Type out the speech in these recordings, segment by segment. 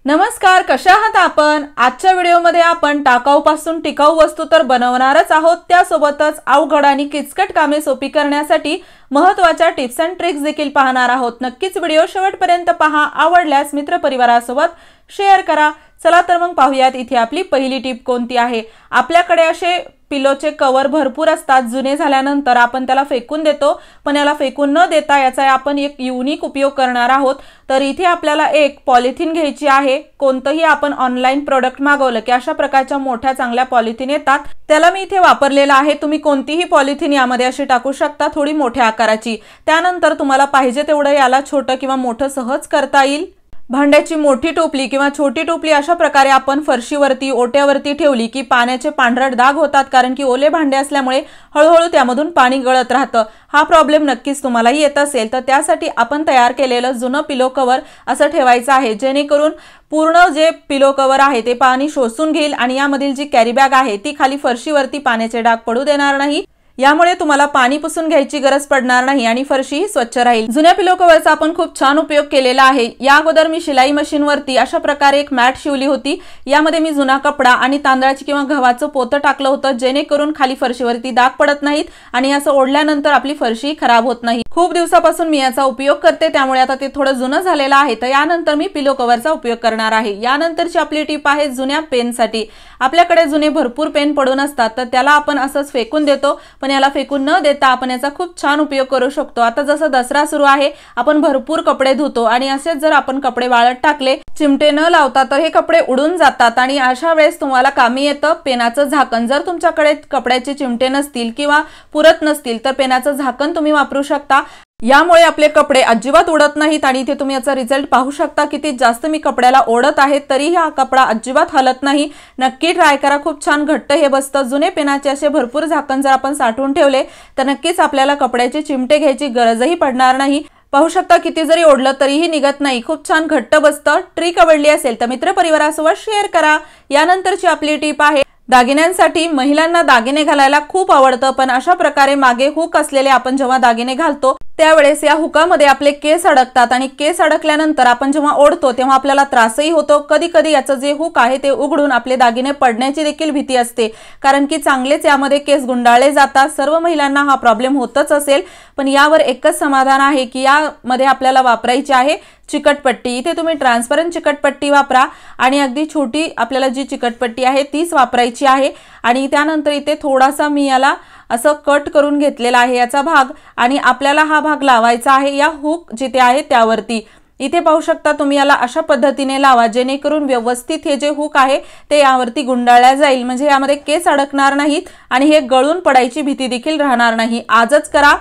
नमस्कार, कशा आहात आपण? आजच्या व्हिडिओमध्ये आपण टाकाऊपासून टिकाऊ वस्तू तर बनवणारच आहोत, त्यासोबतच अवघड आणि किचकट कामे सोपी करण्यासाठी महत्त्वाच्या टिप्स अँड ट्रिक्स देखील पाहणार आहोत। नक्कीच व्हिडिओ शेवटपर्यंत पहा। आवडल्यास मित्रपरिवारासोबत शेअर करा। चला तर मग पाहूयात इथे आपली पहिली टिप कोणती आहे। आपल्याकडे असे पिलोचे कवर भरपूर असतात, जुने झाल्यानंतर आपण त्याला फेकून देतो, पण याला फेकून न देता याचा आपण एक युनिक उपयोग करणार आहोत। तर इथे आपल्याला एक पॉलिथिन घ्यायची आहे। कोणतेही आपण ऑनलाइन प्रोडक्ट मागवलं की अशा प्रकारच्या मोठ्या चांगल्या पॉलिथिन येतात, त्याला मी इथे वापरलेला आहे। तुम्ही कोणतीही पॉलिथिन यामध्ये अशी टाकू शकता, थोडी मोठ्या आकाराची। त्यानंतर तुम्हाला पाहिजे तेवढं याला छोटं किंवा मोठं सहज करता येईल। भांड्याची मोठी टोपली किंवा छोटी टोपली अशा प्रकारे आपण फरशीवरती ओट्यावरती ठेवली की पाण्याचे पांढरट डाग होतात, कारण की ओले भांडे असल्यामुळे हळूहळू त्यामधून पाणी गळत राहतं। हा प्रॉब्लेम नक्कीच तुम्हालाही येत असेल, तर त्यासाठी आपण तयार केलेलं जुनं पिलो कवर असं ठेवायचं आहे, जेणेकरून पूर्ण जे पिलो कवर आहे ते पाणी शोषून घेईल आणि यामधील जी कॅरी बॅग आहे ती खाली फरशीवरती पाण्याचे डाग पडू देणार नाही। यामुळे तुम्हाला पाणी पुसून घ्यायची गरज पडणार नाही आणि फरशीही स्वच्छ राहील। जुन्या पिलो कवरचा आपण खूप छान उपयोग केलेला आहे। या अगोदर मी शिलाई मशीनवरती अशा प्रकारे एक मॅट शिवली होती। यामध्ये मी जुना कपडा आणि तांदळाची किंवा गव्हाचं पोतं टाकलं होतं, जेणेकरून खाली फरशीवरती डाग पडत नाहीत आणि असं ओढल्यानंतर आपली फरशी खराब होत नाही। खूप दिवसापासून मी याचा उपयोग करते, त्यामुळे आता ते थोडं जुनं झालेलं आहे, तर यानंतर मी पिलो कवरचा उपयोग करणार आहे। यानंतरची आपली टिप आहे जुन्या पेनसाठी। आपल्याकडे जुने भरपूर पेन पडून असतात, तर त्याला आपण असंच फेकून देतो, पण याला फेकून न देता आपण याचा खूप छान उपयोग करू शकतो। आता जसं दसरा सुरू आहे, आपण भरपूर कपडे धुतो आणि असेच जर आपण कपडे वाळत टाकले चिमटे न लावता तर हे कपडे उडून जातात आणि अशा वेळेस तुम्हाला कामी येतं पेनाचं झाकण। जर तुमच्याकडे कपड्याचे चिमटे नसतील किंवा पुरत नसतील तर पेनाचं झाकण तुम्ही वापरू शकता। यामुळे आपले कपडे अजिबात उडत नाहीत आणि इथे तुम्ही याचा रिझल्ट पाहू शकता। किती जास्त मी कपड्याला ओढत आहे तरी हा कपडा अजिबात हलत नाही। नक्की ट्राय करा, खूप छान घट्ट हे बसतं। जुने पेनाचे असे भरपूर झाकण जर आपण साठवून ठेवले तर नक्कीच आपल्याला कपड्याचे चिमटे घ्यायची गरजही पडणार नाही। पाहू शकता किती जरी ओढलं तरीही निघत नाही, खूप छान घट्ट बसतं। ट्रिक आवडली असेल तर मित्रपरिवारासोबत शेअर करा। यानंतरची आपली टिप आहे दागिन्यांसाठी। महिलांना दागिने घालायला खूप आवडतं, पण अशा प्रकारे मागे हुक असलेले आपण जेव्हा दागिने घालतो त्यावेळेस या हुकामध्ये आपले केस अडकतात आणि केस अडकल्यानंतर आपण जेव्हा ओढतो तेव्हा आपल्याला त्रासही होतो। कधी कधी याचं जे हुक आहे ते उघडून आपले दागिने पडण्याची देखील भीती असते, कारण की चांगलेच यामध्ये केस गुंडाळले जातात। सर्व महिलांना हा प्रॉब्लेम होतच असेल, पण यावर एकच समाधान आहे की यामध्ये आपल्याला वापरायची आहे चिकटपट्टी। इथे तुम्ही ट्रान्सपरंट चिकटपट्टी वापरा आणि अगदी छोटी आपल्याला जी चिकटपट्टी आहे तीच वापरायची आहे। आणि त्यानंतर इथे थोडासा मी याला असं कट करून घेतलेला आहे याचा भाग, आणि आपल्याला हा भाग लावायचा आहे या हुक जिथे आहे त्यावरती। इथे पाहू शकता तुम्ही याला अशा पद्धतीने लावा, जेणेकरून व्यवस्थित हे जे हुक आहे ते यावरती गुंडाळल्या जाईल, म्हणजे यामध्ये केस अडकणार नाहीत आणि हे गळून पडायची भीती देखील राहणार नाही। आजच करा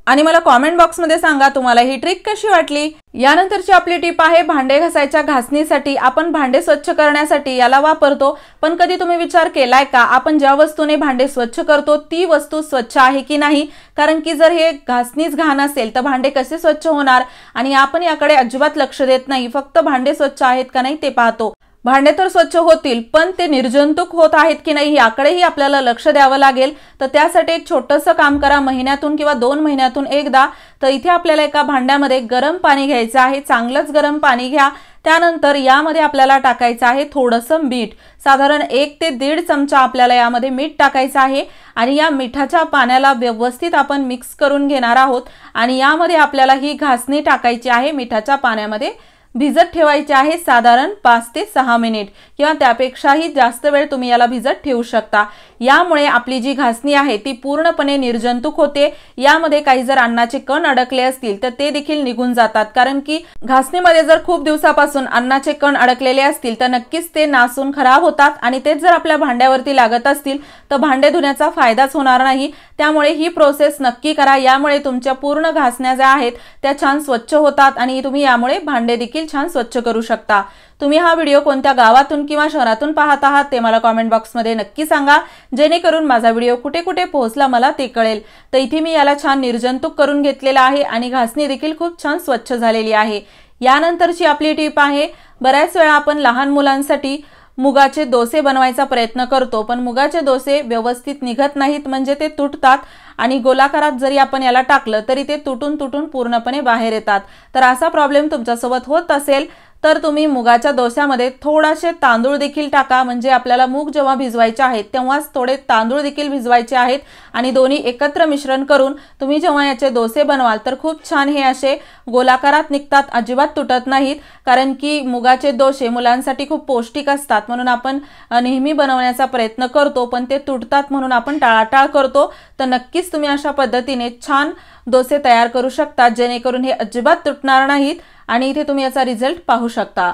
आणि मला कमेंट बॉक्समध्ये सांगा तुम्हाला ही ट्रिक कशी वाटली। यानंतरची आपली टिप आहे भांडे घासायच्या घासणीसाठी। आपण भांडे स्वच्छ करण्यासाठी याला वापरतो, पण कधी तुम्ही विचार केलाय का आपण ज्या वस्तूने भांडे स्वच्छ करतो ती वस्तू स्वच्छ आहे की नाही? कारण की जर हे घासणीच घाण असेल तर भांडे कसे स्वच्छ होणार, आणि आपण याकडे अजिबात लक्ष देत नाही, फक्त भांडे स्वच्छ आहेत का नाही ते पाहतो। भांडे तर स्वच्छ होतील, पण ते निर्जंतुक होत आहेत की नाही याकडेही आपल्याला लक्ष द्यावं लागेल। तर त्यासाठी एक छोटंसं काम करा, महिन्यातून किंवा 2 महिन्यातून एकदा। तर इथे आपल्याला एका भांड्यामध्ये गरम पाणी घ्यायचं आहे, चांगलंच गरम पाणी घ्या। त्यानंतर यामध्ये आपल्याला टाकायचं आहे थोडंसं मीठ, साधारण 1 ते 1.5 चमचा आपल्याला यामध्ये मीठ टाकायचं आहे आणि या मिठाच्या पाण्याला व्यवस्थित आपण मिक्स करून घेणार आहोत। आणि यामध्ये आपल्याला ही घासणी टाकायची आहे, मिठाच्या पाण्यामध्ये भिजत ठेवायचे आहे साधारण 5 ते 6 मिनिट किंवा त्यापेक्षाही जास्त वेळ तुम्ही याला भिजत ठेवू शकता। यामुळे आपली जी घासणी आहे ती पूर्णपणे निर्जंतुक होते। यामध्ये काही जर अन्नाचे कण अडकले असतील तर ते देखील निघून जातात, कारण की घासणीमध्ये जर खूप दिवसापासून अन्नाचे कण अडकलेले असतील तर नक्कीच ते नासून खराब होतात आणि तेच जर आपल्या भांड्यावरती लागत असतील तर भांडे धुण्याचा फायदाच होणार नाही। त्यामुळे ही प्रोसेस नक्की करा, यामुळे तुमच्या पूर्ण घासण्या ज्या आहेत त्या छान स्वच्छ होतात आणि तुम्ही यामुळे भांडे देखील छान स्वच्छ करू शकता। तुम्ही हा व्हिडिओ कोणत्या गावातून किंवा शहरातून पाहत आहात ते मला कमेंट बॉक्समध्ये नक्की सांगा, जेणेकरून माझा व्हिडिओ कुठे कुठे पोहोचला मला ते कळेल। तर इथे मी याला छान निर्जंतुक करून घेतलेला आहे आणि घासणी देखील खूप छान स्वच्छ झालेली आहे। यानंतरची आपली टिप आहे, बऱ्याच वेळा आपण लहान मुलांसाठी मुगाचे डोसे बनवायचा प्रयत्न करतो, पण मुगाचे डोसे व्यवस्थित निघत नाहीत, म्हणजे ते तुटतात आणि गोलाकारात जरी आपण याला टाकलं तरी ते तुटून तुटून पूर्णपणे बाहेर येतात। तर असा प्रॉब्लेम तुमच्यासोबत होत असेल तर तुम्ही मुगाच्या डोस्यामध्ये थोडासे तांदूळ देखील टाका, म्हणजे आपल्याला मूग जेव्हा भिजवायचे आहेत तेव्हाच थोडे तांदूळ देखील भिजवायचे आहेत आणि दोन्ही एकत्र मिश्रण करून तुम्ही जेव्हा याचे डोसे बनवाल तर खूप छान हे असे गोलाकारात निघतात, अजिबात तुटत नाहीत। कारण की मुगाचे डोसे मुलांसाठी खूप पौष्टिक असतात, म्हणून आपण नेहमी बनवण्याचा प्रयत्न करतो, पण ते तुटतात म्हणून आपण टाळाटाळ करतो। तर नक्कीच तुम्ही अशा पद्धतीने छान डोसे तयार करू शकता, जेणेकरून हे अजिबात तुटणार नाहीत आणि इथे तुम्ही याचा रिझल्ट पाहू शकता।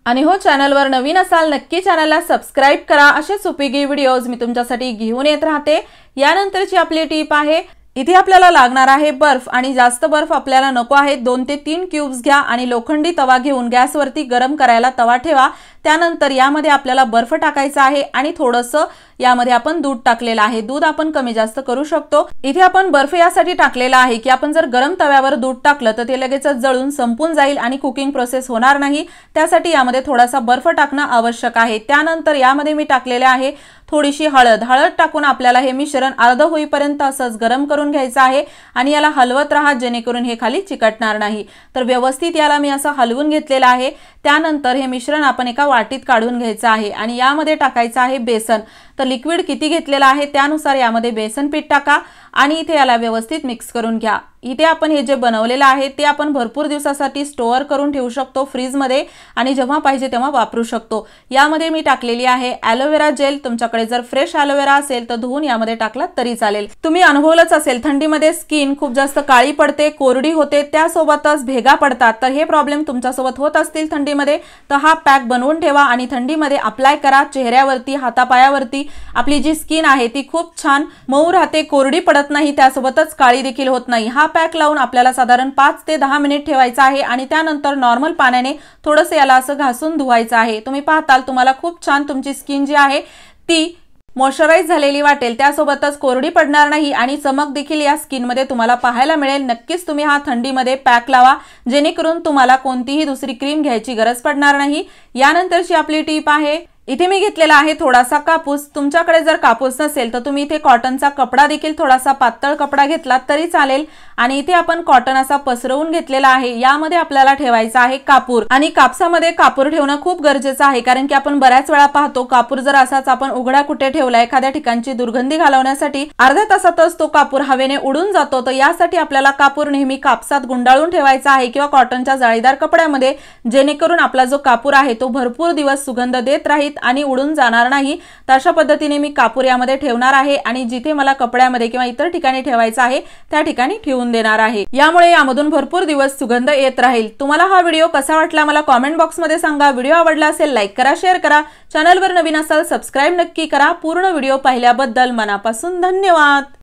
आणि हो, चॅनलवर नवीन असाल नक्की चॅनलला सबस्क्राइब करा, असेच उपयोगी व्हिडिओज मी तुमच्यासाठी घेऊन येत राहते। यानंतरची आपली टिप आहे, इथे आपल्याला लागणार आहे बर्फ, आणि जास्त बर्फ आपल्याला नको आहे। 2 ते 3 क्यूब्स घ्या आणि लोखंडी तवा घेऊन गॅसवरती गरम करायला तवा ठेवा। त्यानंतर यामध्ये आपल्याला बर्फ टाकायचा आहे आणि थोडंसं यामध्ये आपण दूध टाकलेलं आहे। दूध आपण कमी जास्त करू शकतो। इथे आपण बर्फ यासाठी टाकलेला आहे की आपण जर गरम तव्यावर दूध टाकलं तर ते लगेच जळून संपून जाईल आणि कुकिंग प्रोसेस होणार नाही, त्यासाठी यामध्ये थोडासा बर्फ टाकणं आवश्यक आहे। त्यानंतर यामध्ये मी टाकलेले आहे थोडीशी हळद टाकून आपल्याला हे मिश्रण अर्ध होईपर्यंत असंच गरम करून घ्यायचं आहे आणि याला हलवत राहा, जेणेकरून हे खाली चिकटणार नाही। तर व्यवस्थित याला मी असं हलवून घेतलेलं आहे। त्यानंतर हे मिश्रण आपण एका वाटीत काढून घ्यायचं आहे आणि यामध्ये टाकायचं आहे बेसन। तर लिक्विड किती घेतलेला आहे त्यानुसार यामध्ये बेसन पीठ टाका आणि इथे याला व्यवस्थित मिक्स करून घ्या। इथे आपण हे जे बनवलेलं आहे ते आपण भरपूर दिवसासाठी स्टोअर करून ठेवू शकतो फ्रीज मध्ये आणि जेव्हा पाहिजे तेव्हा वापरू शकतो। यामध्ये मी टाकलेली आहे ॲलोवेरा जेल, तुमच्याकडे जर फ्रेश ॲलोवेरा असेल तर धुवून यामध्ये टाकला तरी चालेल। तुम्ही अनुभवलंच असेल थंडीमध्ये स्किन खूप जास्त काळी पडते, कोरडी होते, त्यासोबतच भेगा पडतात। तर हे प्रॉब्लेम तुमच्यासोबत होत असतील थंडीमध्ये तर हा पॅक बनवून ठेवा आणि थंडीमध्ये अप्लाय करा चेहऱ्यावरती, हातापायावरती। आपली जी स्किन आहे ती खूप छान मऊ राहते, कोरडी पडत नाही, त्यासोबतच काळी देखील होत नाही। हा पॅक लावून आपल्याला साधारण 5 ते 10 मिनिट ठेवायचा आहे आणि त्यानंतर नॉर्मल पाण्याने थोडंसं याला असं घासून धुवायचं आहे। तुम्ही पाहताल तुम्हाला खूप छान तुमची स्किन जी आहे ती मॉइश्चराइज झालेली वाटेल, त्यासोबतच कोरडी पडणार नाही आणि चमक देखील या स्किन मध्ये तुम्हाला पाहायला मिळेल। नक्कीच तुम्ही हा थंडीमध्ये पॅक लावा, जेणेकरून तुम्हाला कोणतीही दुसरी क्रीम घ्यायची गरज पडणार नाही। यानंतरची आपली टिप आहे, इथे मी घेतलेला आहे थोडासा कापूस। तुमच्याकडे जर कापूस नसेल तर तुम्ही इथे कॉटनचा कपडा देखील थोडासा पातळ कपडा घेतला तरी चालेल आणि इथे आपण कॉटन असा पसरवून घेतलेला आहे। यामध्ये आपल्याला ठेवायचा आहे कापूर आणि कापसामध्ये कापूर ठेवणं खूप गरजेचं आहे, कारण की आपण बऱ्याच वेळा पाहतो कापूर जर असाच आपण उघड्या कुठे ठेवला एखाद्या ठिकाणची दुर्गंधी घालवण्यासाठी अर्ध्या तासातच तो कापूर हवेने उडून जातो। तर यासाठी आपल्याला कापूर नेहमी कापसात गुंडाळून ठेवायचा आहे किंवा कॉटनच्या जाळीदार कपड्यामध्ये, जेणेकरून आपला जो कापूर आहे तो भरपूर दिवस सुगंध देत राहील आणि उडून जाणार नाही। तर अशा पद्धतीने मी कापूर यामध्ये ठेवणार आहे आणि जिथे मला कपड्यामध्ये किंवा इतर ठिकाणी ठेवायचं आहे त्या ठिकाणी ठेवून देणार आहे। यामुळे यामधून भरपूर दिवस सुगंध येत राहील। तुम्हाला हा व्हिडिओ कसा वाटला मला कमेंट बॉक्स मध्ये सांगा। व्हिडिओ आवडला असेल लाईक करा, शेअर करा, चॅनलवर नवीन असाल सबस्क्राइब नक्की करा। पूर्ण व्हिडिओ पाहिल्याबद्दल मनापासून धन्यवाद।